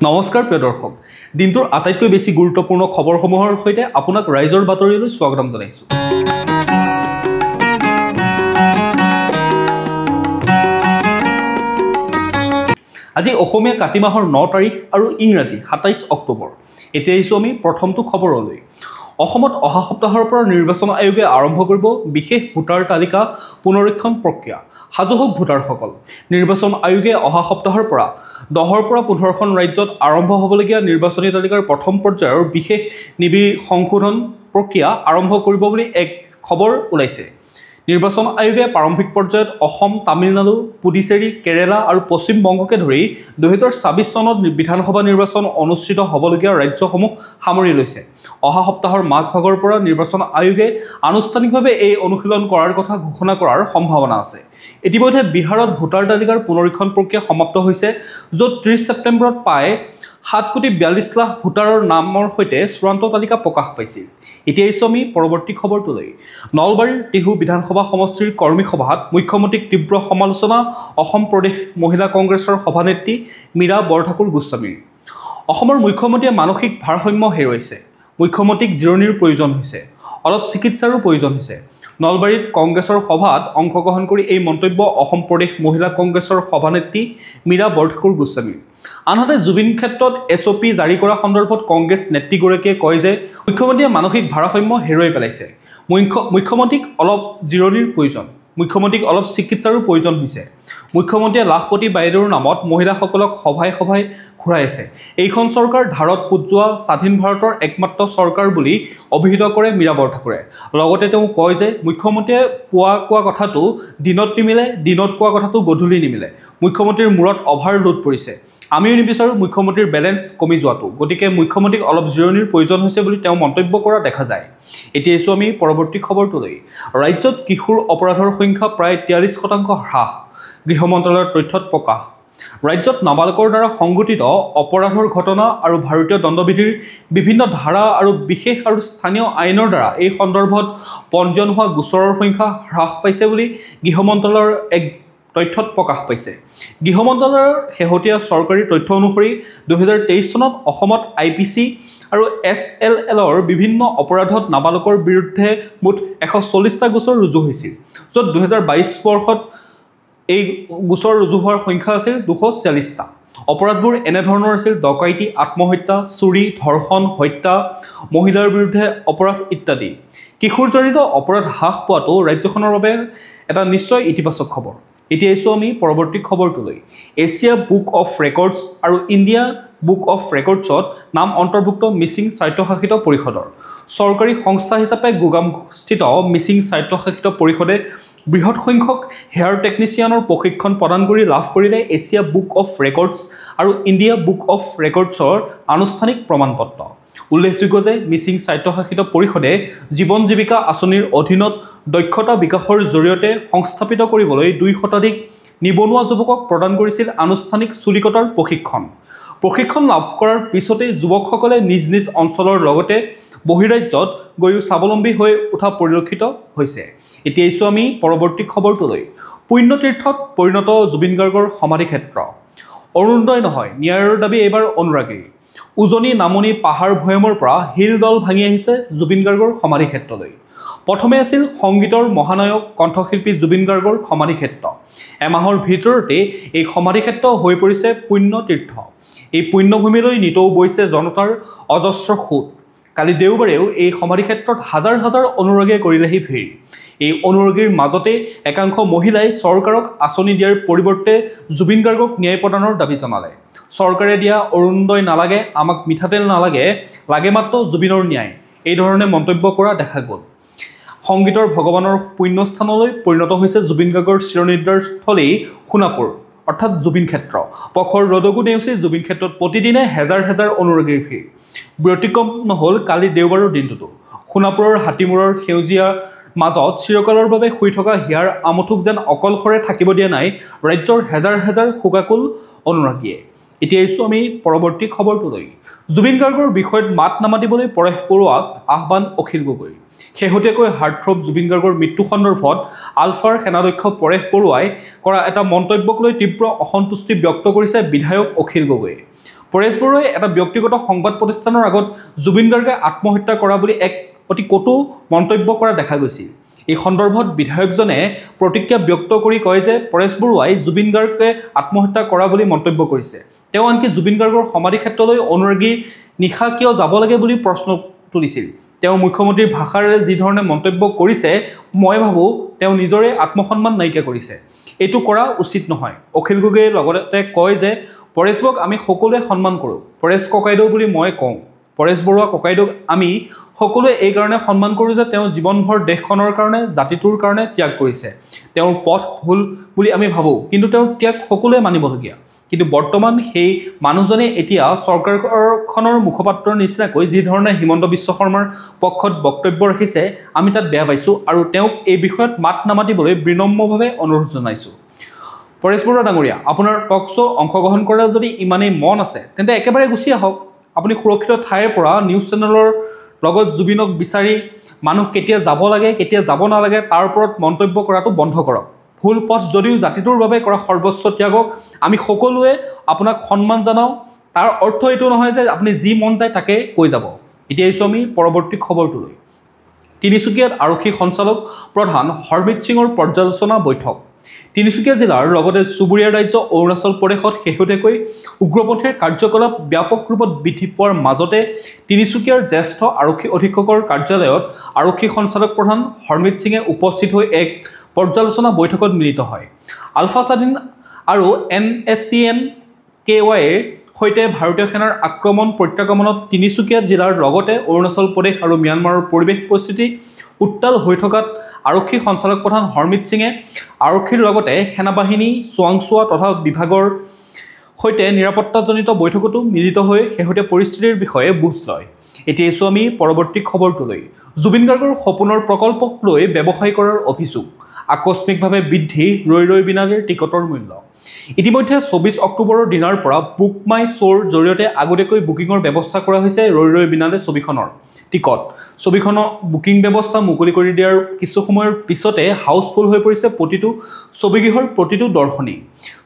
নমস্কাৰ প্ৰিয় দৰ্শক দিনটোৰ আটাইতকৈ বেছি গুৰুত্বপূৰ্ণ খবৰসমূহৰ সৈতে আপোনাক ৰাইজৰ বাতৰিলৈ স্বাগতম জনাইছো আজি অসমীয়া কাতি মাহৰ 9 তাৰিখ আৰু ইংৰাজী 27 অক্টোবৰ এতিয়া আহিছো আমি প্ৰথমটো খবৰলৈ অসমত অহা সপ্তাহৰ পৰা নিৰ্বাচন আয়োগে আৰম্ভ কৰিব বিশেষ ভোটাৰ তালিকা পুনৰীক্ষণ প্ৰক্ৰিয়া হাজু হওক ভোটাৰসকল নিৰ্বাচন আয়োগে অহা সপ্তাহৰ পৰা 10ৰ পৰা 15খন ৰাজ্যত আৰম্ভ হ'বলগীয়া নিৰ্বাচনী তালিকাৰ প্ৰথম পৰ্যায়ৰ বিশেষ নিবিড় সংশোধন প্ৰক্ৰিয়া আৰম্ভ কৰিব বুলি এক খবৰ ওলাইছে নিৰ্বাচন আয়োগে প্ৰাৰম্ভিক পৰ্যায়ত অসম তামিলনাডু পুডুচেৰী কেৰালা আৰু পশ্চিম বংগকে ধৰি 2026 চনত বিধানসভা নিৰ্বাচন অনুষ্ঠিত হ'বলগীয়া ৰাজ্যসমূহ সামৰি লৈছে অহা সপ্তাহৰ মাজভাগৰ পৰা নিৰ্বাচন আয়োগে আনুষ্ঠানিকভাৱে এই অনুশীলন কৰাৰ কথা ঘোষণা কৰাৰ সম্ভাৱনা আছে ইতিমধ্যে বিহাৰত ভোটাৰ তালিকাৰ পুনৰীক্ষণ প্ৰক্ৰিয়া সমাপ্ত হৈছে য'ত 30 ছেপ্টেম্বৰত প্ৰায় 7,42 লাখ ভোটাৰৰ নামৰ সৈতে চূড়ান্ত তালিকা প্ৰকাশ পাইছিল এতিয়া আমি পৰৱৰ্তী খবৰটোলৈ নলবাৰীৰ টিহু বিধানসভা সমষ্টিৰ কৰ্মী সভাত মুখ্যমন্ত্ৰীক তীব্ৰ সমালোচনা অসম প্ৰদেশ মহিলা কংগ্ৰেছৰ সভানেত্ৰী মীৰা বৰঠাকুৰ গোস্বামীৰ অসমৰ মুখ্যমন্ত্ৰীয়ে মানসিক ভাৰসাম্য হেৰুৱাইছে মুখ্যমন্ত্ৰীক জিৰণিৰ প্ৰয়োজন হৈছে অলপ চিকিৎসাৰো প্ৰয়োজন হৈছে নলবাৰীত কংগ্ৰেছৰ সভাত অংশগ্ৰহণ কৰি এই মন্তব্য অসম প্ৰদেশ মহিলা কংগ্ৰেছৰ সভানেত্ৰী মীৰা বৰঠাকুৰ গোস্বামীৰ আনহাতে জুবিন ক্ষেত্ৰত এছঅপি জাৰি কৰা সন্দৰ্ভত কংগ্ৰেছ নেত্ৰীগৰাকীয়ে কয় যে মুখ্যমন্ত্ৰীয়ে মানসিক ভাৰসাম্য হেৰুৱাই পেলাইছে মুখ্যমন্ত্ৰীক অলপ জিৰণিৰ প্ৰয়োজন মুখ্যমন্ত্ৰীক অলপ চিকিৎসাৰো প্ৰয়োজন হৈছে মুখ্যমন্ত্ৰীয়ে লাখপতি বাইদেউৰ নামত মহিলাসকলক সভাই ঘূৰাই আছে এইখন চৰকাৰ ধাৰত পুতজোৱা স্বাধীন ভাৰতৰ একমাত্ৰ চৰকাৰ বুলি অভিহিত কৰে মীৰা বৰঠাকুৰে লগতে তেওঁ কয় যে মুখ্যমন্ত্ৰীয়ে কোৱা কথাটো দিনত নিমিলে দিনত কোৱা কথাটো গধূলি নিমিলে মুখ্যমন্ত্ৰীৰ মূৰত অভাৰলোড পৰিছে আমিও নিবিচাৰো মুখ্যমন্ত্ৰীৰ বেলেন্স কমি যোৱাটো গতিকে মুখ্যমন্ত্ৰীক অলপ জিৰণিৰ প্ৰয়োজন হৈছে বুলি তেওঁ মন্তব্য কৰা দেখা যায় এতিয়া আমি পৰৱৰ্তী খবৰটোলৈ ৰাজ্যত কিশোৰ অপৰাধৰ সংখ্যা প্ৰায় 43% হ্ৰাস গৃহ মন্ত্ৰালয়ৰ তথ্যত প্ৰকাশ ৰাজ্যত নাবালকৰ দ্বাৰা সংঘটিত অপৰাধৰ ঘটনা আৰু ভাৰতীয় দণ্ডবিধিৰ বিভিন্ন ধাৰা আৰু বিশেষ আৰু স্থানীয় আইনৰ দ্বাৰা এই সন্দৰ্ভত পঞ্জীয়ন হোৱা গোচৰৰ সংখ্যা হ্ৰাস পাইছে বুলি গৃহ মন্ত্ৰালয়ৰ এক তথ্যত প্ৰকাশ পাইছে গৃহ মন্ত্ৰালয়ৰ শেহতীয়া চৰকাৰী তথ্য অনুসৰি 2023 চনত অসমত আইপিচি আৰু এছএলএলৰ বিভিন্ন অপৰাধত নাবালকৰ বিৰুদ্ধে মুঠ 140টা গোচৰ ৰুজু হৈছিল য'ত 2022 বৰ্ষত এই গোচৰ ৰুজু হোৱাৰ সংখ্যা আছিল 246টা অপৰাধবোৰ এনে ধৰণৰ আছিল ডকাইতি আত্মহত্যা চুৰি ধৰ্ষণ হত্যা মহিলাৰ বিৰুদ্ধে অপৰাধ ইত্যাদি কিশোৰজনিত অপৰাধ হ্ৰাস পোৱাটো ৰাজ্যখনৰ বাবে এটা নিশ্চয় ইতিবাচক খবৰ এতিয়া আমি পৰৱৰ্তী খবৰটোলৈ এছিয়া বুক অফ ৰেকৰ্ডছ আৰু ইণ্ডিয়া বুক অফ ৰেকৰ্ডছত নাম অন্তৰ্ভুক্ত মিচিং স্বায়ত্তশাসিত পৰিষদৰ চৰকাৰী সংস্থা হিচাপে গুগামস্থিত মিচিং স্বায়ত্তশাসিত পৰিষদে বৃহৎ সংখ্যক হেয়াৰ টেকনিচিয়ানৰ প্ৰশিক্ষণ প্ৰদান কৰি লাভ কৰিলে এছিয়া বুক অফ ৰেকৰ্ডছ আৰু ইণ্ডিয়া বুক অফ ৰেকৰ্ডছৰ আনুষ্ঠানিক প্ৰমাণপত্ৰ উল্লেখযোগ্য যে মিচিং স্বায়ত্তশাসিত পৰিষদে জীৱন জীৱিকা আঁচনিৰ অধীনত দক্ষতা বিকাশৰ জৰিয়তে সংস্থাপিত কৰিবলৈ 2 শতাধিক নিবনুৱা যুৱকক প্ৰদান কৰিছিল আনুষ্ঠানিক চুলিকটাৰ প্ৰশিক্ষণ লাভ কৰাৰ পিছতেই যুৱকসকলে নিজ নিজ অঞ্চলৰ লগতে বহিৰাজ্যত গৈও স্বাৱলম্বী হৈ উঠা পৰিলক্ষিত হৈছে এতিয়া আমি পৰৱৰ্তী খবৰটোলৈ পুণ্যতীৰ্থত পৰিণত জুবিন গাৰ্গৰ সমাধিক্ষেত্ৰ অৰুণোদয় নহয় ন্যায়ৰ দাবী এইবাৰ অনুৰাগী উজনি নামনি পাহাৰ ভৈয়ামৰ পৰা হিলদল ভাঙি আহিছে জুবিন গাৰ্গৰ সমাধিক্ষেত্ৰলৈ প্ৰথমে আছিল সংগীতৰ মহানায়ক কণ্ঠশিল্পী জুবিন গাৰ্গৰ সমাধিক্ষেত্ৰ এমাহৰ ভিতৰতে এই সমাধিক্ষেত্ৰ হৈ পৰিছে পুণ্যতীৰ্থ এই পুণ্যভূমিলৈ নিতৌ বৈছে জনতাৰ অজস্ৰ সোঁত কালি দেওবাৰেও এই সমাধিক্ষেত্ৰত হাজাৰ হাজাৰ অনুৰাগীয়ে কৰিলেহি ভিৰ এই অনুৰাগীৰ মাজতে একাংশ মহিলাই চৰকাৰক আঁচনি দিয়াৰ পৰিৱৰ্তে জুবিন গাৰ্গক ন্যায় প্ৰদানৰ দাবী জনালে চৰকাৰে দিয়া অৰুণোদয় নালাগে আমাক মিঠাতেল নালাগে লাগে মাত্ৰ জুবিনৰ ন্যায় এই ধৰণে মন্তব্য কৰা দেখা গ'ল সংগীতৰ ভগৱানৰ পুণ্যস্থানলৈ পৰিণত হৈছে জুবিন গাৰ্গৰ চিৰনিদ্ৰাৰস্থলী সোণাপুৰ অৰ্থাৎ জুবিন ক্ষেত্ৰ পখৰ ৰদকো নেওচি জুবিন ক্ষেত্ৰত প্ৰতিদিনে হেজাৰ হেজাৰ অনুৰাগীৰ ভিৰ ব্যতিক্ৰম নহ'ল কালি দেওবাৰৰ দিনটোতো সোণাপুৰৰ হাতীমূৰৰ সেউজীয়া মাজত চিৰকালৰ বাবে শুই থকা হিয়াৰ আমঠুক যেন অকলশৰে থাকিব দিয়া নাই ৰাজ্যৰ হেজাৰ হেজাৰ শোকাকুল অনুৰাগীয়ে এতিয়া আমি পৰৱৰ্তী খবৰটোলৈ জুবিন গাৰ্গৰ বিষয়ত মাত নামাতিবলৈ পৰেশ বৰুৱাক আহ্বান অখিল গগৈ শেহতীয়াকৈ হাৰ্টথ্ৰব জুবিন গাৰ্গৰ মৃত্যু সন্দৰ্ভত আলফাৰ সেনাধ্যক্ষ পৰেশ বৰুৱাই কৰা এটা মন্তব্যক লৈ তীব্ৰ অসন্তুষ্টি ব্যক্ত কৰিছে বিধায়ক অখিল গগৈয়ে পৰেশ বৰুৱাই এটা ব্যক্তিগত সংবাদ প্ৰতিষ্ঠানৰ আগত জুবিন গাৰ্গে আত্মহত্যা কৰা বুলি এক অতি কটু মন্তব্য কৰা দেখা গৈছিল। এই সন্দৰ্ভত বিধায়কজনে প্ৰতিক্ৰিয়া ব্যক্ত কৰি কয় যে পৰেশ বৰুৱাই জুবিন গাৰ্গে আত্মহত্যা কৰা বুলি মন্তব্য কৰিছে। তেওঁ আনকি জুবিন গাৰ্গৰ সমাধি ক্ষেত্ৰলৈ অনুৰাগী নিশা কিয় যাব লাগে বুলি প্ৰশ্ন তুলিছিল। তেওঁ মুখ্যমন্ত্ৰীৰ ভাষাৰে যি ধৰণে মন্তব্য কৰিছে, মই ভাবোঁ তেওঁ নিজৰে আত্মসন্মান নাইকিয়া কৰিছে। এইটো কৰা উচিত নহয়। অখিল গগৈয়ে লগতে কয় যে পৰেশক আমি সকলোৱে সন্মান কৰোঁ। পৰেশ ককাইদেউ বুলি মই কওঁ। পৰেশ বৰুৱা ককাইদেউক আমি সকলোৱে এইকাৰণে সন্মান কৰোঁ যে তেওঁ জীৱনভৰ দেশখনৰ কাৰণে, জাতিটোৰ কাৰণে ত্যাগ কৰিছে। তেওঁৰ পথ ভুল বুলি আমি ভাবোঁ, কিন্তু তেওঁৰ ত্যাগ সকলোৱে মানিবলগীয়া। কিন্তু বৰ্তমান সেই মানুহজনে এতিয়া চৰকাৰখনৰ মুখপাত্ৰৰ নিচিনাকৈ যি ধৰণে হিমন্ত বিশ্ব শৰ্মাৰ পক্ষত বক্তব্য ৰাখিছে, আমি তাত বেয়া পাইছোঁ আৰু তেওঁক এই বিষয়ত মাত নামাতিবলৈ বিনম্ৰভাৱে অনুৰোধ জনাইছোঁ। পৰেশ বৰুৱা ডাঙৰীয়া, আপোনাৰ টক শ্ব' অংশগ্ৰহণ কৰাৰ যদি ইমানেই মন আছে, তেন্তে একেবাৰে গুচি আহক। আপুনি সুৰক্ষিত ঠাইৰ পৰা নিউজ চেনেলৰ লগত জুবিনক বিচাৰি মানুহ কেতিয়া যাব লাগে, কেতিয়া যাব নালাগে তাৰ ওপৰত মন্তব্য কৰাটো বন্ধ কৰক। ভুল পথ যদিও জাতিটোৰ বাবে কৰা সৰ্বোচ্চ ত্যাগক আমি সকলোৱে আপোনাক সন্মান জনাওঁ। তাৰ অৰ্থ এইটো নহয় যে আপুনি যি মন যায় তাকে কৈ যাব। এতিয়া আহিছোঁ আমি পৰৱৰ্তী খবৰটোলৈ। তিনিচুকীয়াত আৰক্ষী সঞ্চালক প্ৰধান হৰমিত সিঙৰ পৰ্যালোচনা বৈঠক। তিনিচুকীয়া জিলাৰ লগতে চুবুৰীয়া ৰাজ্য অৰুণাচল প্ৰদেশত শেহতীয়াকৈ উগ্ৰপন্থীৰ কাৰ্যকলাপ ব্যাপক ৰূপত বৃদ্ধি পোৱাৰ মাজতে তিনিচুকীয়াৰ জ্যেষ্ঠ আৰক্ষী অধীক্ষকৰ কাৰ্যালয়ত আৰক্ষী সঞ্চালক প্ৰধান হৰমিত সিঙে উপস্থিত হৈ এক পৰ্যালোচনা বৈঠকত মিলিত হয়। আলফা স্বাধীন আৰু NSCN-KYৰ সৈতে ভাৰতীয় সেনাৰ আক্ৰমণ প্ৰত্যাক্ৰমণত তিনিচুকীয়া জিলাৰ লগতে অৰুণাচল প্ৰদেশ আৰু ম্যানমাৰৰ পৰিৱেশ পৰিস্থিতি উত্তাল হৈ থকাত আৰক্ষী সঞ্চালক প্ৰধান হৰমিত সিঙে আৰক্ষীৰ লগতে সেনাবাহিনী, চোৱাংচোৱা তথা বিভাগৰ সৈতে নিৰাপত্তাজনিত বৈঠকতো মিলিত হৈ শেহতীয়া পৰিস্থিতিৰ বিষয়ে বুজ লয়। এতিয়া আছোঁ আমি পৰৱৰ্তী খবৰটোলৈ। জুবিন গাৰ্গৰ সপোনৰ প্ৰকল্পক লৈ ব্যৱসায় কৰাৰ অভিযোগ। আকস্মিকভাৱে বৃদ্ধি ৰৈ বিনালেৰ টিকটৰ মূল্য। ইতিমধ্যে 24 অক্টোবৰৰ দিনাৰ পৰা বুক মাই শ্ব'ৰ জৰিয়তে আগতীয়াকৈ বুকিঙৰ ব্যৱস্থা কৰা হৈছে ৰৈ বিনালে ছবিখনৰ টিকট। ছবিখনৰ বুকিং ব্যৱস্থা মুকলি কৰি দিয়াৰ কিছু সময়ৰ পিছতে হাউচফুল হৈ পৰিছে প্ৰতিটো ছবিগৃহৰ প্ৰতিটো দৰ্শনী।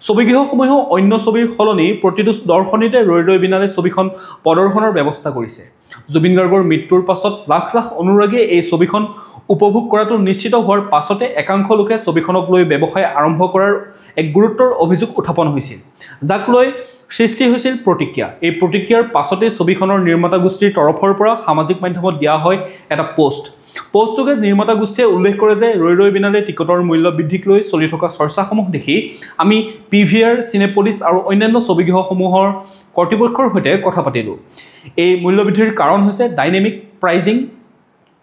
ছবিগৃহসমূহেও অন্য ছবিৰ সলনি প্ৰতিটো দৰ্শনীতে ৰৈ বিনালে ছবিখন প্ৰদৰ্শনৰ ব্যৱস্থা কৰিছে। জুবিন গাৰ্গৰ মৃত্যুৰ পাছত লাখ লাখ অনুৰাগীয়ে এই ছবিখন উপভোগ কৰাটো নিশ্চিত হোৱাৰ পাছতে একাংশ লোকে ছবিখনক লৈ ব্যৱসায় আৰম্ভ কৰাৰ এক গুৰুতৰ অভিযোগ উত্থাপন হৈছিল, যাক লৈ সৃষ্টি হৈছিল প্ৰতিক্ৰিয়া। এই প্ৰতিক্ৰিয়াৰ পাছতে ছবিখনৰ নিৰ্মাতা গোষ্ঠীৰ তৰফৰ পৰা সামাজিক মাধ্যমত দিয়া হয় এটা পোষ্টযোগে নিৰ্মাতা গোষ্ঠীয়ে উল্লেখ কৰে যে ৰৈ বিনালে টিকটৰ মূল্য বৃদ্ধিক লৈ চলি থকা চৰ্চাসমূহ দেখি আমি PVR, চিনেপলিছ আৰু অন্যান্য ছবিগৃহসমূহৰ কৰ্তৃপক্ষৰ সৈতে কথা পাতিলোঁ। এই মূল্যবৃদ্ধিৰ কাৰণ হৈছে ডাইনেমিক প্ৰাইজিং,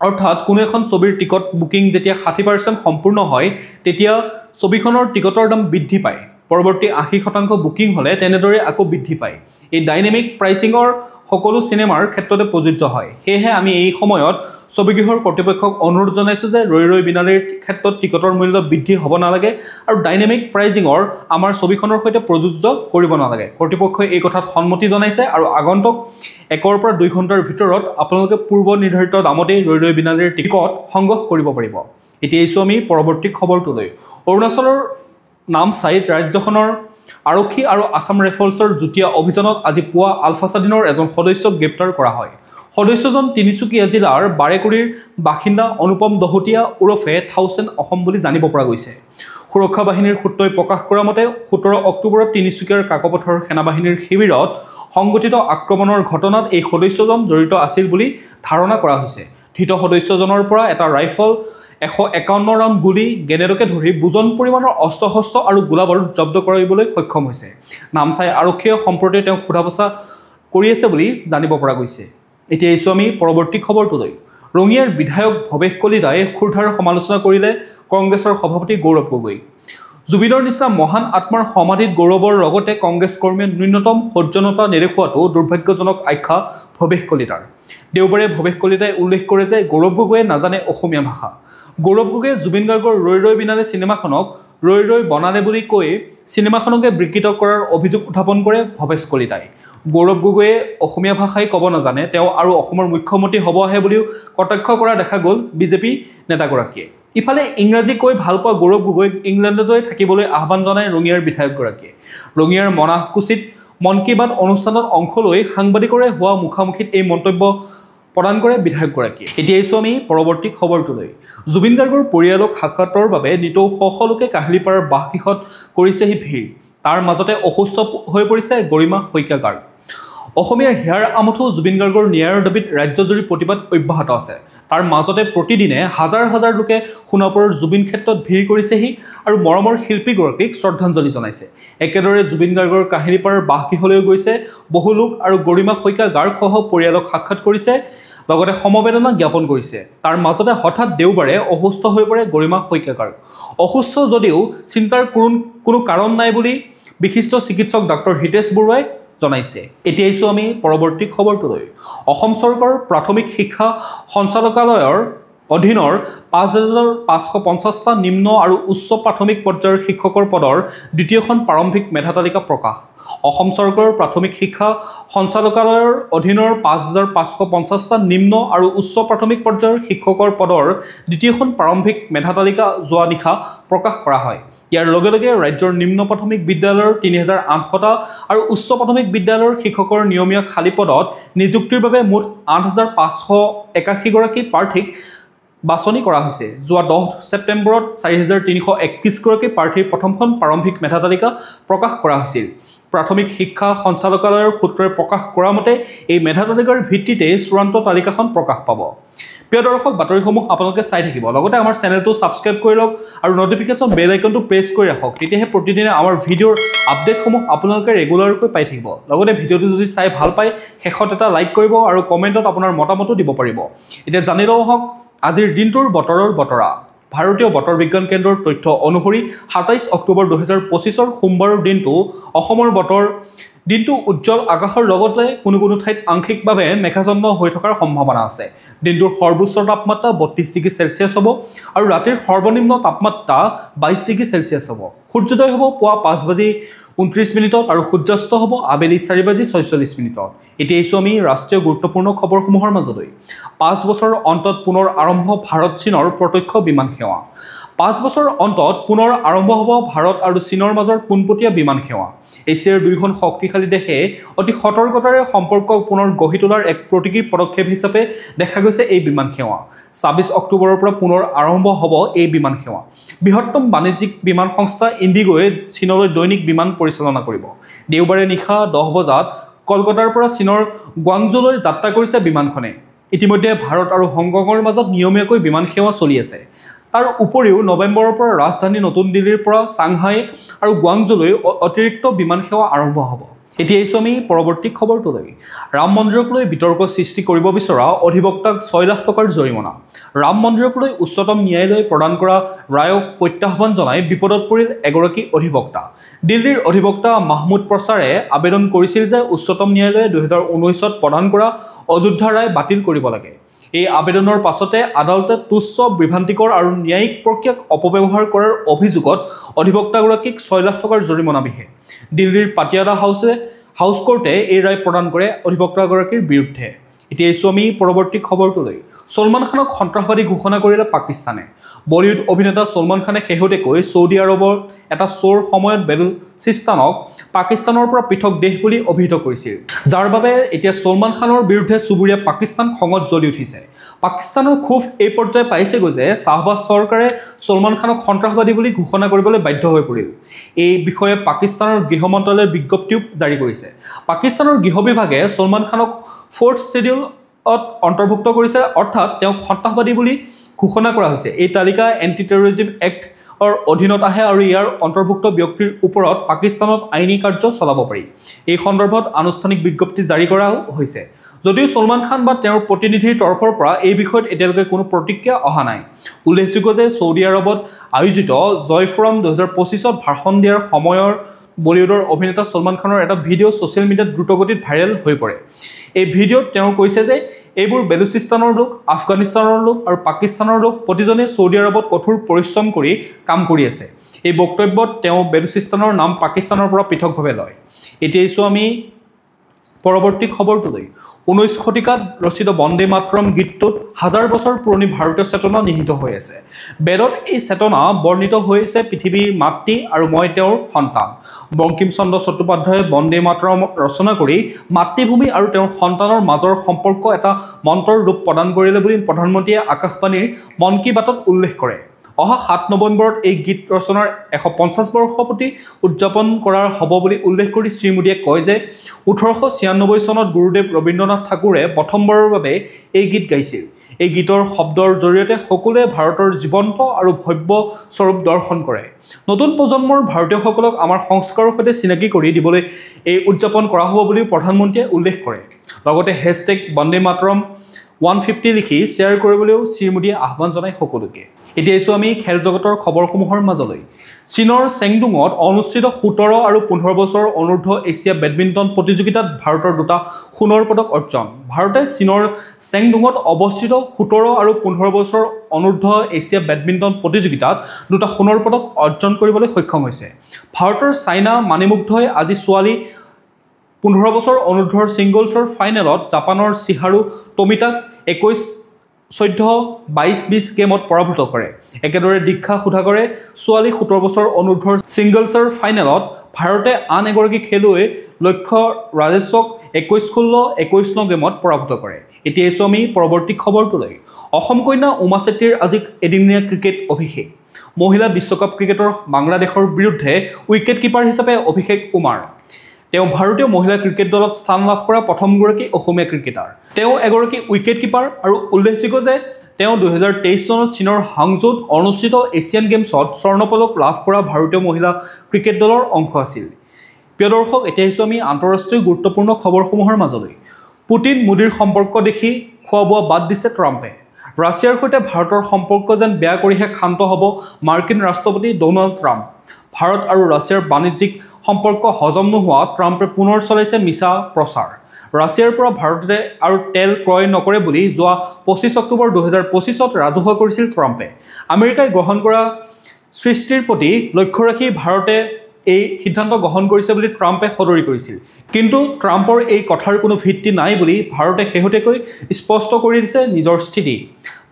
অৰ্থাৎ কোনো এখন ছবিৰ টিকট বুকিং যেতিয়া 60% সম্পূৰ্ণ হয়, তেতিয়া ছবিখনৰ টিকটৰ দাম বৃদ্ধি পায়। পৰৱৰ্তী 80% বুকিং হ'লে তেনেদৰে আকৌ বৃদ্ধি পায়। এই ডাইনেমিক প্ৰাইচিঙৰ সকলো চিনেমাৰ ক্ষেত্ৰতে প্ৰযোজ্য হয়। সেয়েহে আমি এই সময়ত ছবিগৃহৰ কৰ্তৃপক্ষক অনুৰোধ জনাইছোঁ যে ৰৈ বিনালেৰ ক্ষেত্ৰত টিকটৰ মূল্য বৃদ্ধি হ'ব নালাগে আৰু ডাইনেমিক প্ৰাইজিঙৰ আমাৰ ছবিখনৰ সৈতে প্ৰযোজ্য কৰিব নালাগে। কৰ্তৃপক্ষই এই কথাত সন্মতি জনাইছে আৰু আগন্তুক 1 পৰা 2 ঘণ্টাৰ ভিতৰত আপোনালোকে পূৰ্ব নিৰ্ধাৰিত দামতেই ৰৈ বিনালেৰ টিকট সংগ্ৰহ কৰিব পাৰিব। এতিয়া আহিছোঁ আমি পৰৱৰ্তী খবৰটোলৈ। অৰুণাচলৰ নামচাইত ৰাজ্যখনৰ আৰক্ষী আৰু আছাম ৰাইফলছৰ যুটীয়া অভিযানত আজি পুৱা আলফা স্বাধীনৰ এজন সদস্যক গ্ৰেপ্তাৰ কৰা হয়। সদস্যজন তিনিচুকীয়া জিলাৰ বাৰেকুৰিৰ বাসিন্দা অনুপম দহোটীয়া ওৰফে থাউচেণ্ড অসম বুলি জানিব পৰা গৈছে। সুৰক্ষা বাহিনীৰ সূত্ৰই প্ৰকাশ কৰা মতে 17 অক্টোবৰত তিনিচুকীয়াৰ কাকপথৰ সেনাবাহিনীৰ শিবিৰত সংঘটিত আক্ৰমণৰ ঘটনাত এই সদস্যজন জড়িত আছিল বুলি ধাৰণা কৰা হৈছে। ধৃত সদস্যজনৰ পৰা এটা ৰাইফল, 151 ৰাউণ্ড গুলী, গ্ৰেনেডকে ধৰি বুজন পৰিমাণৰ অস্ত্ৰ-শস্ত্ৰ আৰু গোলাবাৰুদ জব্দ কৰিবলৈ সক্ষম হৈছে। নামচাই আৰক্ষীয়ে সম্প্ৰতি তেওঁক সোধা-পোছা কৰি আছে বুলি জানিব পৰা গৈছে। এতিয়া আহিছোঁ আমি পৰৱৰ্তী খবৰটোলৈ। ৰঙিয়াৰ বিধায়ক ভৱেশ কলিতাই ক্ষুৰধাৰ সমালোচনা কৰিলে কংগ্ৰেছৰ সভাপতি গৌৰৱ গগৈ। জুবিনৰ নিচিনা মহান আত্মাৰ সমাধিত গৌৰৱৰ লগতে কংগ্ৰেছ কৰ্মীয়ে ন্যূনতম সৌজন্যতা নেদেখুৱাটো দুৰ্ভাগ্যজনক আখ্যা ভৱেশ কলিতাৰ। দেওবাৰে ভৱেশ কলিতাই উল্লেখ কৰে যে গৌৰৱ গগৈয়ে নাজানে অসমীয়া ভাষা। গৌৰৱ গগৈয়ে জুবিন গাৰ্গৰ ৰৈ বিনালে চিনেমাখনক ৰৈ বনালে বুলি কৈ চিনেমাখনকে বিকৃত কৰাৰ অভিযোগ উত্থাপন কৰে ভৱেশ কলিতাই। গৌৰৱ গগৈয়ে অসমীয়া ভাষাই ক'ব নাজানে, তেওঁ আৰু অসমৰ মুখ্যমন্ত্ৰী হ'ব আহে বুলিও কটাক্ষ কৰা দেখা গ'ল বিজেপি নেতাগৰাকীয়ে। ইফালে ইংৰাজী কৈ ভাল পোৱা গৌৰৱ গগৈক ইংলেণ্ডলৈ থাকিবলৈ আহ্বান জনায় ৰঙিয়াৰ বিধায়কগৰাকীয়ে। ৰঙিয়াৰ মনাহকুছিত মন কী বাত অনুষ্ঠানত অংশ লৈ সাংবাদিকৰে হোৱা মুখামুখিত এই মন্তব্য প্ৰদান কৰে বিধায়কগৰাকীয়ে। এতিয়া আহিছোঁ আমি পৰৱৰ্তী খবৰটোলৈ। জুবিন গাৰ্গৰ পৰিয়ালক সাক্ষাতৰ বাবে নিতৌ শ লোকে কাহিলীপাৰাৰ বাসগৃহত কৰিছেহি ভিৰ। তাৰ মাজতে অসুস্থ হৈ পৰিছে গৰিমা শইকীয়া গাৰ্গ। অসমীয়াৰ হিয়াৰ আমঠু জুবিন গাৰ্গৰ ন্যায়ৰ দাবীত ৰাজ্যজুৰি প্ৰতিবাদ অব্যাহত আছে। তাৰ মাজতে প্ৰতিদিনে হাজাৰ হাজাৰ লোকে সোণাপুৰৰ জুবিন ক্ষেত্ৰত ভিৰ কৰিছেহি আৰু মৰমৰ শিল্পীগৰাকীক শ্ৰদ্ধাঞ্জলি জনাইছে। একেদৰে জুবিন গাৰ্গৰ কাহিলীপাৰাৰ বাসগৃহলৈ গৈছে বহু লোক আৰু গৰিমা শইকীয়া গাৰ্গসহ পৰিয়ালক সাক্ষাৎ কৰিছে, লগতে সমবেদনা জ্ঞাপন কৰিছে। তাৰ মাজতে হঠাৎ দেওবাৰে অসুস্থ হৈ পৰে গৰিমা শইকীয়া গাৰ্গ। অসুস্থ যদিও চিন্তাৰ কোনো কাৰণ নাই বুলি বিশিষ্ট চিকিৎসক ডাক্তৰ হিতেশ বৰুৱাই জনাইছে। এতিয়া আহিছোঁ আমি পৰৱৰ্তী খবৰটোলৈ। অসম চৰকাৰৰ প্ৰাথমিক শিক্ষা সঞ্চালকালয়ৰ অধীনৰ ৫,৫৫০টা নিম্ন আৰু উচ্চ প্ৰাথমিক পৰ্যায়ৰ শিক্ষকৰ পদৰ দ্বিতীয়খন প্ৰাৰম্ভিক মেধা তালিকা প্ৰকাশ। অসম চৰকাৰৰ প্ৰাথমিক শিক্ষা সঞ্চালকালয়ৰ অধীনৰ ৫,৫৫০টা নিম্ন আৰু উচ্চ প্ৰাথমিক পৰ্যায়ৰ শিক্ষকৰ পদৰ দ্বিতীয়খন প্ৰাৰম্ভিক মেধা তালিকা যোৱা নিশা প্ৰকাশ কৰা হয়। ইয়াৰ লগে লগে ৰাজ্যৰ নিম্ন প্ৰাথমিক বিদ্যালয়ৰ ৩,৮০০টা আৰু উচ্চ প্ৰাথমিক বিদ্যালয়ৰ শিক্ষকৰ নিয়মীয়া খালী পদত নিযুক্তিৰ বাবে মুঠ ৮,৫৮১গৰাকী প্ৰাৰ্থীক বাছনি কৰা হৈছে। যোৱা ১০ ছেপ্টেম্বৰত ৪,৩৩১গৰাকী প্ৰাৰ্থীৰ প্ৰথমখন প্ৰাৰম্ভিক মেধা তালিকা প্ৰকাশ কৰা হৈছিল। প্ৰাথমিক শিক্ষা সঞ্চালকালয়ৰ সূত্ৰই প্ৰকাশ কৰা মতে এই মেধা তালিকাৰ ভিত্তিতে চূড়ান্ত তালিকাখন প্ৰকাশ পাব। প্ৰিয় দৰ্শক, বাতৰিসমূহ আপোনালোকে চাই থাকিব, লগতে আমাৰ চেনেলটো ছাবস্ক্ৰাইব কৰি লওক আৰু নটিফিকেশ্যন বেল আইকনটো প্ৰেছ কৰি ৰাখক। তেতিয়াহে প্ৰতিদিনে আমাৰ ভিডিঅ'ৰ আপডেটসমূহ আপোনালোকে ৰেগুলাৰকৈ পাই থাকিব। লগতে ভিডিঅ'টো যদি চাই ভাল পায় শেষত এটা লাইক কৰিব আৰু কমেণ্টত আপোনাৰ মতামতো দিব পাৰিব। এতিয়া জানি লওঁ আহক আজিৰ দিনটোৰ বতৰৰ বতৰা। ভাৰতীয় বতৰ বিজ্ঞান কেন্দ্ৰৰ তথ্য অনুসৰি ২৭ অক্টোবৰ ২০২৫ সোমবাৰৰ দিনটো অসমৰ বতৰ দিনটো উজ্জ্বল আকাশৰ লগতে কোনো ঠাইত আংশিকভাৱে মেঘাচ্ছন্ন হৈ থকাৰ সম্ভাৱনা আছে। দিনটোৰ সৰ্বোচ্চ তাপমাত্ৰা ৩২ ডিগ্ৰী চেলছিয়াছ হ'ব আৰু ৰাতিৰ সৰ্বনিম্ন তাপমাত্ৰা ২২ ডিগ্ৰী চেলছিয়াছ হ'ব। সূৰ্যোদয় হ'ব পুৱা ৫:২৯ আৰু সূৰ্যাস্ত হ'ব আবেলি ৪:৪৬। এতিয়া আহিছোঁ আমি ৰাষ্ট্ৰীয় গুৰুত্বপূৰ্ণ খবৰসমূহৰ মাজলৈ। ৫ বছৰৰ অন্তত পুনৰ আৰম্ভ ভাৰত চীনৰ প্ৰত্যক্ষ বিমান সেৱা। ৫ বছৰৰ অন্তত পুনৰ আৰম্ভ হ'ব ভাৰত আৰু চীনৰ মাজৰ পোনপটীয়া বিমান সেৱা। এছিয়াৰ দুয়োখন শক্তিশালী দেশে অতি সতৰ্কতাৰে সম্পৰ্ক পুনৰ গঢ়ি তোলাৰ এক প্ৰতীকী পদক্ষেপ হিচাপে দেখা গৈছে এই বিমান সেৱা। ২৬ অক্টোবৰৰ পৰা পুনৰ আৰম্ভ হ'ব এই বিমান সেৱা। বৃহত্তম বাণিজ্যিক বিমান সংস্থা ইণ্ডিগোৱে চীনলৈ দৈনিক বিমান পৰিচালনা কৰিব। দেওবাৰে নিশা ১০ বজাত কলকাতাৰ পৰা চীনৰ গুৱাংজুলৈ যাত্ৰা কৰিছে বিমানখনে। ইতিমধ্যে ভাৰত আৰু হংকঙৰ মাজত নিয়মীয়াকৈ বিমান সেৱা চলি আছে। তাৰ উপৰিও নৱেম্বৰৰ পৰা ৰাজধানী নতুন দিল্লীৰ পৰা চাংহাই আৰু গুৱাংজুলৈ অতিৰিক্ত বিমান সেৱা আৰম্ভ হ'ব। এতিয়া আহিছোঁ আমি পৰৱৰ্তী খবৰটোলৈ। ৰাম মন্দিৰক লৈ বিতৰ্ক সৃষ্টি কৰিব বিচৰা অধিবক্তাক ৬ লাখ টকাৰ জৰিমনা। ৰাম মন্দিৰক লৈ উচ্চতম ন্যায়ালয়ে প্ৰদান কৰা ৰায়ক প্ৰত্যাহ্বান জনাই বিপদত পৰিল এগৰাকী অধিবক্তা। দিল্লীৰ অধিবক্তা মাহমুদ প্ৰচাৰে আবেদন কৰিছিল যে উচ্চতম ন্যায়ালয়ে ২০১৯ত প্ৰদান কৰা অযোধ্যা ৰায় বাতিল কৰিব লাগে। এই আবেদনৰ পাছতে আদালতে তুচ্ছ, বিভ্ৰান্তিকৰ আৰু ন্যায়িক প্ৰক্ৰিয়াক অপব্যৱহাৰ কৰাৰ অভিযোগত অধিবক্তাগৰাকীক ৬ লাখ টকাৰ জৰিমনা বিহে। দিল্লীৰ পাটিয়ালা হাউচ কোৰ্টে এই ৰায় প্ৰদান কৰে অধিবক্তাগৰাকীৰ বিৰুদ্ধে। এতিয়া আহিছোঁ আমি পৰৱৰ্তী খবৰটোলৈ। ছলমান খানক সন্ত্ৰাসবাদী ঘোষণা কৰিলে পাকিস্তানে। বলিউড অভিনেতা ছলমান খানে শেহতীয়াকৈ ছৌদি আৰবৰ এটা শ্ব'ৰ সময়ত বেলুচিস্তানক পাকিস্তানৰ পৰা পৃথক দেশ বুলি অভিহিত কৰিছিল, যাৰ বাবে এতিয়া ছলমান খানৰ বিৰুদ্ধে চুবুৰীয়া পাকিস্তান খঙত জ্বলি উঠিছে। পাকিস্তানৰ ক্ষোভ এই পৰ্যায়ে পাইছেগৈ যে শ্বাহবাজ চৰকাৰে ছলমান খানক সন্ত্ৰাসবাদী বুলি ঘোষণা কৰিবলৈ বাধ্য হৈ পৰিল। এই বিষয়ে পাকিস্তানৰ গৃহ মন্ত্ৰালয়ে বিজ্ঞপ্তিও জাৰি কৰিছে। পাকিস্তানৰ গৃহ বিভাগে ছলমান খানক 4th শ্বেডিউলত অন্তৰ্ভুক্ত কৰিছে, অৰ্থাৎ তেওঁক সন্ত্ৰাসবাদী বুলি ঘোষণা কৰা হৈছে। এই তালিকা এণ্টি টেৰৰিজিম এক্টৰ অধীনত আহে আৰু ইয়াৰ অন্তৰ্ভুক্ত ব্যক্তিৰ ওপৰত পাকিস্তানত আইনী কাৰ্য চলাব পাৰি। এই সন্দৰ্ভত আনুষ্ঠানিক বিজ্ঞপ্তি জাৰি কৰা হৈছে। যদিও ছলমান খান বা তেওঁৰ প্ৰতিনিধিৰ তৰফৰ পৰা এই বিষয়ত এতিয়ালৈকে কোনো প্ৰতিক্ৰিয়া অহা নাই। উল্লেখযোগ্য যে ছৌদি আৰবত আয়োজিত জয় ফৰাম ২০২৫ত ভাষণ দিয়াৰ সময়ৰ বলিউডৰ অভিনেতা ছলমান খানৰ এটা ভিডিঅ' ছ'চিয়েল মিডিয়াত দ্ৰুতগতিত ভাইৰেল হৈ পৰে। এই ভিডিঅ'ত তেওঁ কৈছে যে এইবোৰ বেলুচিস্তানৰ লোক, আফগানিস্তানৰ লোক আৰু পাকিস্তানৰ লোক প্ৰতিজনে ছৌদি আৰবত কঠোৰ পৰিশ্ৰম কৰি কাম কৰি আছে। এই বক্তব্যত তেওঁ বেলুচিস্তানৰ নাম পাকিস্তানৰ পৰা পৃথকভাৱে লয়। এতিয়া আহিছোঁ আমি পৰৱৰ্তী খবৰটোলৈ 19 শতিকাত ৰচিত বন্দে মাতৰম গীতটোত হাজাৰ বছৰ পুৰণি ভাৰতীয় চেতনা নিহিত হৈ আছে। বেদত এই চেতনা বৰ্ণিত হৈছে পৃথিৱীৰ মাতৃ আৰু মই তেওঁৰ সন্তান। বংকিম চন্দ্ৰ চট্টোপাধ্যায়ে বন্দে মাতৰম ৰচনা কৰি মাতৃভূমি আৰু তেওঁৰ সন্তানৰ মাজৰ সম্পৰ্ক এটা মন্ত্ৰৰ ৰূপ প্ৰদান কৰিলে বুলি প্ৰধানমন্ত্ৰীয়ে আকাশবাণীৰ মন কী বাতত উল্লেখ কৰে। অহা 7 নৱেম্বৰত এই গীত ৰচনাৰ 150 বৰ্ষপূৰ্তি উদযাপন কৰা হ'ব বুলি উল্লেখ কৰি শ্ৰীমোদীয়ে কয় যে 1896 চনত গুৰুদেৱ ৰবীন্দ্ৰনাথ ঠাকুৰে প্ৰথমবাৰৰ বাবে এই গীত গাইছিল। এই গীতৰ শব্দৰ জৰিয়তে সকলোৱে ভাৰতৰ জীৱন্ত আৰু ভব্য স্বৰূপ দৰ্শন কৰে। নতুন প্ৰজন্মৰ ভাৰতীয়সকলক আমাৰ সংস্কাৰৰ সৈতে চিনাকি কৰি দিবলৈ এই উদযাপন কৰা হ'ব বুলি প্ৰধানমন্ত্ৰীয়ে উল্লেখ কৰে। লগতে #বন্দে মাতৰম 150 লিখি শ্বেয়াৰ কৰিবলৈও শ্ৰীমোদীয়ে আহ্বান জনায় সকলোকে। এতিয়া আছোঁ আমি খেল জগতৰ খবৰসমূহৰ মাজলৈ। চীনৰ চেংডুঙত অনুষ্ঠিত 17 আৰু 15 বছৰ অনূৰ্ধ্ব এছিয়া বেডমিণ্টন প্ৰতিযোগিতাত ভাৰতৰ দুটা সোণৰ পদক অৰ্জন। ভাৰতে চীনৰ চেংডুঙত অৱস্থিত 17 আৰু 15 বছৰ অনূৰ্ধ্ব এছিয়া বেডমিণ্টন প্ৰতিযোগিতাত দুটা সোণৰ পদক অৰ্জন কৰিবলৈ সক্ষম হৈছে। ভাৰতৰ চাইনা মানিমুগ্ধই আজি ছোৱালী 15 বছৰ অনুৰ্ধৰ ছিংগলছৰ ফাইনেলত জাপানৰ চিহাৰু টমিটাক 21-14, 22-20 গেমত পৰাভূত কৰে। একেদৰে দীক্ষা সুধাকৰে ছোৱালী 17 বছৰ অনুৰ্ধৰ ছিংগলছৰ ফাইনেলত ভাৰতে আন এগৰাকী খেলুৱৈ লক্ষ্য ৰাজেশক 21-16, 21-9 গেমত পৰাভূত কৰে। এতিয়া আছোঁ আমি পৰৱৰ্তী খবৰটোলৈ। অসম কন্যা উমা চেত্ৰীৰ আজি এদিনীয়া ক্ৰিকেট অভিষেক। মহিলা বিশ্বকাপ ক্ৰিকেটৰ বাংলাদেশৰ বিৰুদ্ধে উইকেট কিপাৰ হিচাপে অভিষেক উমাৰ। তেওঁ ভাৰতীয় মহিলা ক্ৰিকেট দলত স্থান লাভ কৰা প্ৰথমগৰাকী অসমীয়া ক্ৰিকেটাৰ। তেওঁ এগৰাকী উইকেট কিপাৰ আৰু উল্লেখযোগ্য যে তেওঁ 2023 চনত চীনৰ হাংজৌত অনুষ্ঠিত এছিয়ান গেমছত স্বৰ্ণ পদক লাভ কৰা ভাৰতীয় মহিলা ক্ৰিকেট দলৰ অংশ আছিল। প্ৰিয় দৰ্শক, এতিয়া আহিছোঁ আমি আন্তঃৰাষ্ট্ৰীয় গুৰুত্বপূৰ্ণ খবৰসমূহৰ মাজলৈ। পুটিন মোদীৰ সম্পৰ্ক দেখি খোৱা বোৱা বাদ দিছে ট্ৰাম্পে। ৰাছিয়াৰ সৈতে ভাৰতৰ সম্পৰ্ক যেন বেয়া কৰিহে ক্ষান্ত হ'ব মাৰ্কিন ৰাষ্ট্ৰপতি ডনাল্ড ট্ৰাম্প। ভাৰত আৰু ৰাছিয়াৰ বাণিজ্যিক সম্পৰ্ক হজম নোহোৱা ট্ৰাম্পে পুনৰ চলাইছে মিছা প্ৰচাৰ। ৰাছিয়াৰ পৰা ভাৰতে আৰু তেল ক্ৰয় নকৰে বুলি যোৱা 25 অক্টোবৰ 2025ত ৰাজহুৱা কৰিছিল ট্ৰাম্পে। আমেৰিকাই গ্ৰহণ কৰা সৃষ্টিৰ প্ৰতি লক্ষ্য ৰাখি ভাৰতে এই সিদ্ধান্ত গ্ৰহণ কৰিছে বুলি ট্ৰাম্পে সদৰি কৰিছিল। কিন্তু ট্ৰাম্পৰ এই কথাৰ কোনো ভিত্তি নাই বুলি ভাৰতে শেহতীয়াকৈ স্পষ্ট কৰি দিছে নিজৰ স্থিতি।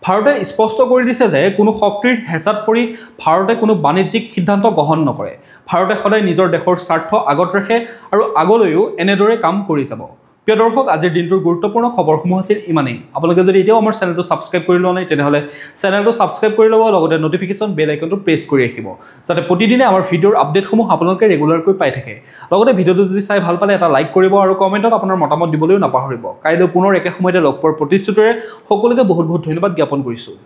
ভাৰতে স্পষ্ট কৰি দিছে যে কোনো শক্তিৰ হেঁচাত পৰি ভাৰতে কোনো বাণিজ্যিক সিদ্ধান্ত গ্ৰহণ নকৰে। ভাৰতে সদায় নিজৰ দেশৰ স্বাৰ্থ আগত ৰাখে আৰু আগলৈও এনেদৰে কাম কৰি যাব। প্ৰিয় দৰ্শক, আজিৰ দিনটোৰ গুৰুত্বপূৰ্ণ খবৰসমূহ আছিল ইমানেই। আপোনালোকে যদি এতিয়াও আমাৰ চেনেলটো ছাবস্ক্ৰাইব কৰি লোৱা নাই তেনেহ'লে চেনেলটো ছাবস্ক্ৰাইব কৰি ল'ব, লগতে নটিফিকেশ্যন বেল আইকনটো প্ৰেছ কৰি ৰাখিব, যাতে প্ৰতিদিনে আমাৰ ভিডিঅ'ৰ আপডেটসমূহ আপোনালোকে ৰেগুলাৰকৈ পাই থাকে। লগতে ভিডিঅ'টো যদি চাই ভাল পালে এটা লাইক কৰিব আৰু কমেণ্টত আপোনাৰ মতামত দিবলৈও নাপাহৰিব। কাইলৈ পুনৰ একে সময়তে লগ পোৱাৰ প্ৰতিশ্ৰুতিৰে সকলোকে বহুত বহুত ধন্যবাদ জ্ঞাপন কৰিছোঁ।